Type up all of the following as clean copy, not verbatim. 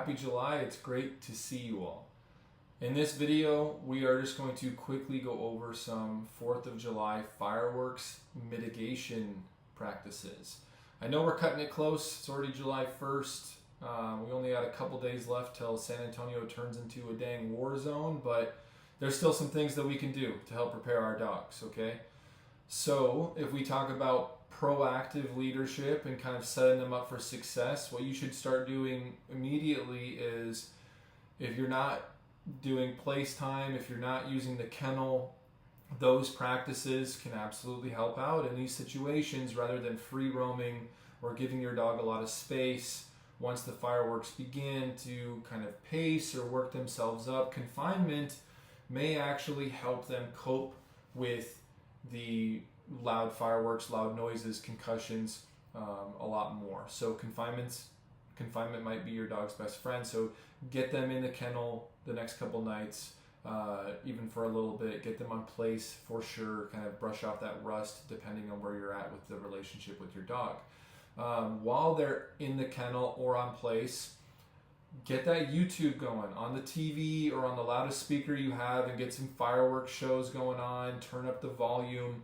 Happy July. It's great to see you all. In this video, we are just going to quickly go over some 4th of July fireworks mitigation practices. I know we're cutting it close. It's already July 1st. We only got a couple days left till San Antonio turns into a dang war zone, but there's still some things that we can do to help prepare our dogs, okay? So if we talk about proactive leadership and kind of setting them up for success, what you should start doing immediately is, if you're not doing place time, if you're not using the kennel, those practices can absolutely help out in these situations rather than free roaming or giving your dog a lot of space. Once the fireworks begin to kind of pace or work themselves up, confinement may actually help them cope with the loud fireworks, loud noises, concussions a lot more. So confinement might be your dog's best friend. So get them in the kennel the next couple nights, even for a little bit. Get them on place for sure. Kind of brush off that rust depending on where you're at with the relationship with your dog. While they're in the kennel or on place, get that YouTube going on the TV or on the loudest speaker you have and get some fireworks shows going on. Turn up the volume.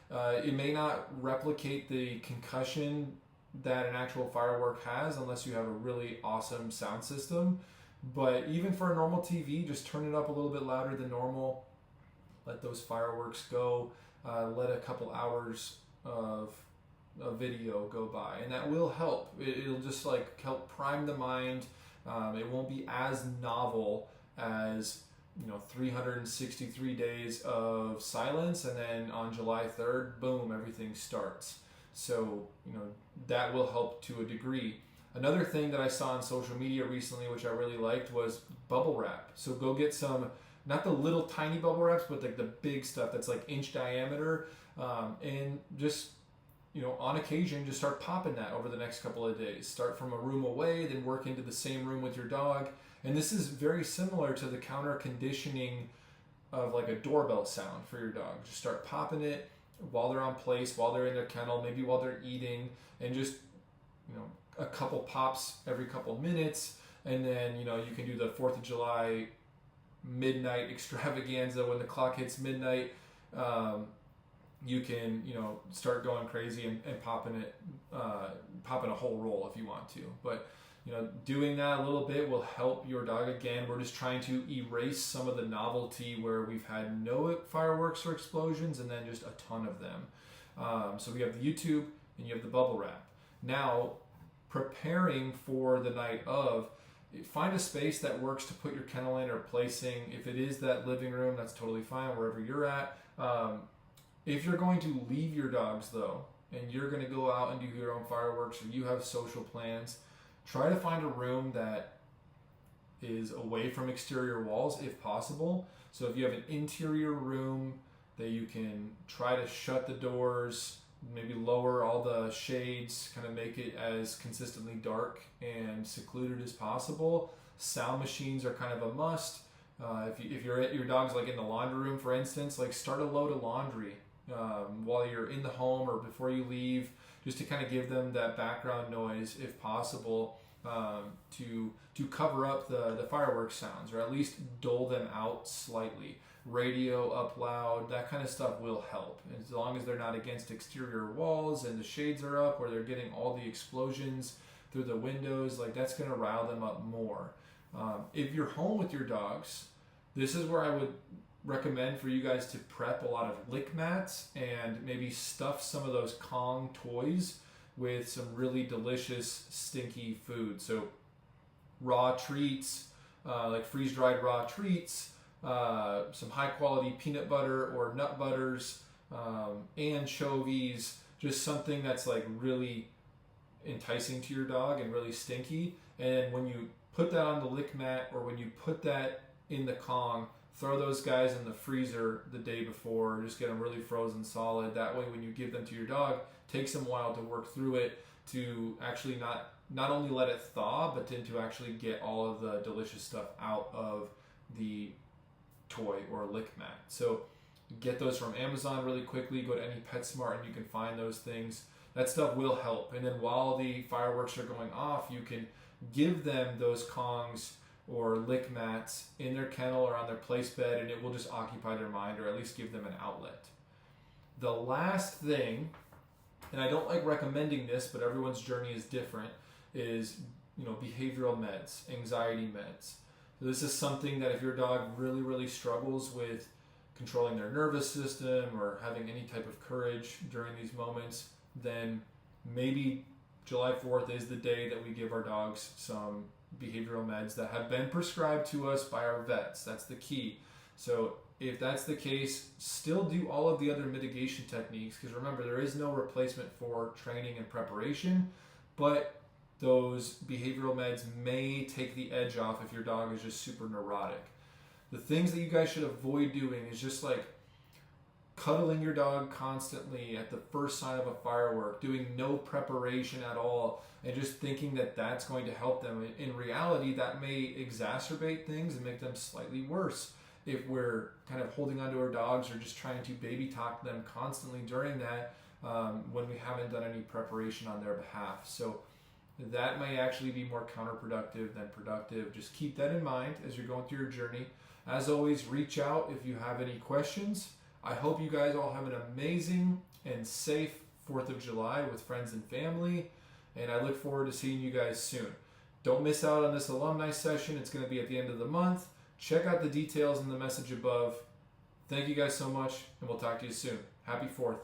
It may not replicate the concussion that an actual firework has unless you have a really awesome sound system. But even for a normal TV, just turn it up a little bit louder than normal. Let those fireworks go. Let a couple hours of a video go by, and that will help. It'll just like help prime the mind. It won't be as novel as 363 days of silence, and then on July 3rd, boom, everything starts. So that will help to a degree. Another thing that I saw on social media recently, which I really liked, was bubble wrap. So go get some, not the little tiny bubble wraps, but like the big stuff that's like inch diameter, and just on occasion, just start popping that over the next couple of days. Start from a room away, then work into the same room with your dog. And this is very similar to the counter conditioning of like a doorbell sound for your dog. Just start popping it while they're on place, while they're in their kennel, maybe while they're eating, and just, a couple pops every couple minutes. And then, you can do the 4th of July midnight extravaganza when the clock hits midnight. You can, start going crazy and popping a whole roll if you want to. But, doing that a little bit will help your dog. Again, we're just trying to erase some of the novelty where we've had no fireworks or explosions and then just a ton of them. So we have the YouTube and you have the bubble wrap. Now, preparing for the night of, find a space that works to put your kennel in or placing. If it is that living room, that's totally fine, wherever you're at. If you're going to leave your dogs though, and you're going to go out and do your own fireworks, or you have social plans, try to find a room that is away from exterior walls if possible. So if you have an interior room that you can try to shut the doors, maybe lower all the shades, kind of make it as consistently dark and secluded as possible. Sound machines are kind of a must. If you're at your dog's like in the laundry room, for instance, like start a load of laundry while you're in the home or before you leave, just to kind of give them that background noise if possible, to cover up the fireworks sounds, or at least dull them out slightly. Radio up loud, that kind of stuff will help, as long as they're not against exterior walls and the shades are up, or they're getting all the explosions through the windows. Like, that's going to rile them up more. If you're home with your dogs, this is where I would recommend for you guys to prep a lot of lick mats and maybe stuff some of those Kong toys with some really delicious stinky food. So raw treats, like freeze-dried raw treats, some high quality peanut butter or nut butters, anchovies, just something that's like really enticing to your dog and really stinky. And when you put that on the lick mat, or when you put that in the Kong, throw those guys in the freezer the day before, just get them really frozen solid. That way when you give them to your dog, it takes them a while to work through it, to actually not only let it thaw, but then to actually get all of the delicious stuff out of the toy or lick mat. So get those from Amazon really quickly. Go to any PetSmart and you can find those things. That stuff will help. And then while the fireworks are going off, you can give them those Kongs or lick mats in their kennel or on their place bed, and it will just occupy their mind, or at least give them an outlet. The last thing, and I don't like recommending this, but everyone's journey is different, is behavioral meds, anxiety meds. So this is something that if your dog really, really struggles with controlling their nervous system or having any type of courage during these moments, then maybe July 4th is the day that we give our dogs some behavioral meds that have been prescribed to us by our vets. That's the key. So if that's the case, still do all of the other mitigation techniques, because remember, there is no replacement for training and preparation, but those behavioral meds may take the edge off if your dog is just super neurotic. The things that you guys should avoid doing is just like cuddling your dog constantly at the first sign of a firework, doing no preparation at all, and just thinking that that's going to help them. In reality, that may exacerbate things and make them slightly worse if we're kind of holding onto our dogs or just trying to baby talk them constantly during that when we haven't done any preparation on their behalf. So that may actually be more counterproductive than productive. Just keep that in mind as you're going through your journey. As always, reach out if you have any questions. I hope you guys all have an amazing and safe 4th of July with friends and family, and I look forward to seeing you guys soon. Don't miss out on this alumni session. It's going to be at the end of the month. Check out the details in the message above. Thank you guys so much, and we'll talk to you soon. Happy 4th.